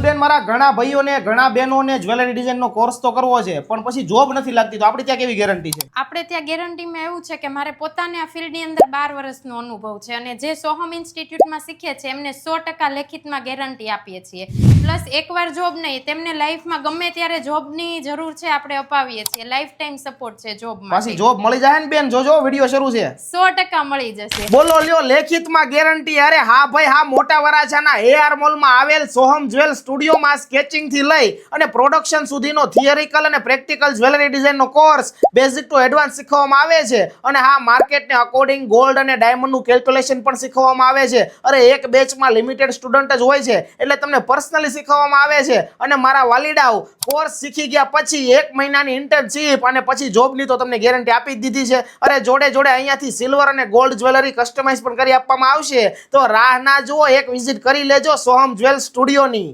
બેન મારા ઘણા ભાઈઓને ઘણા બહેનોને જ્વેલરી ડિઝાઇનનો કોર્સ તો કરવો છે પણ પછી જોબ નથી લાગતી તો આપણે ત્યાં કેવી ગેરંટી છે? આપણે ત્યાં ગેરંટીમાં એવું છે કે મારે પોતાને આ ફિલ્ડની અંદર 12 વર્ષનો અનુભવ છે અને જે સોહમ ઇન્સ્ટિટ્યૂટમાં શીખે છે એમને 100% લેખિતમાં ગેરંટી આપીએ છીએ. પ્લસ એકવાર જોબ નહીં, તેમને લાઈફમાં ગમે ત્યારે જોબની જરૂર છે આપણે અપાવીએ છીએ. લાઈફ ટાઈમ સપોર્ટ છે જોબ માટે. પાછી જોબ મળી જાય ને બેન? જોજો વિડિયો શરૂ છે. 100% મળી જશે. બોલો લ્યો લેખિતમાં ગેરંટી. અરે હા ભાઈ હા, મોટા વરાછાના એઆર મોલમાં આવેલ સોહમ જ્વેલ સ્ટુડિયોમાં સ્કેચિંગ થી લઈ અને પ્રોડક્શન સુધીનો થિયરિકલ અને પ્રેક્ટિકલ જ્વેલરી ડિઝાઇનનો કોર્સ બેઝિક ટુ એડવાન્સ શીખવવામાં આવે છે. અને હા, માર્કેટને અકોર્ડિંગ ગોલ્ડ અને ડાયમંડનું કેલ્ક્યુલેશન પણ શીખવવામાં આવે છે. અરે એક બેચમાં લિમિટેડ સ્ટુડન્ટ જ હોય છે એટલે તમને પર્સનલી શીખવવામાં આવે છે. અને મારા વાલીડાઓ કોર્સ શીખી ગયા પછી 1 મહિનાની ઇન્ટર્નશિપ અને પછી જોબની તો તમને ગેરંટી આપી જ દીધી છે. અરે જોડે જોડે અહીંયાથી સિલ્વર અને ગોલ્ડ જ્વેલરી કસ્ટમાઇઝ પણ કરી આપવામાં આવશે. તો રાહ ના જુઓ, એક વિઝિટ કરી લેજો સોહમ જ્વેલ સ્ટુડિયોની.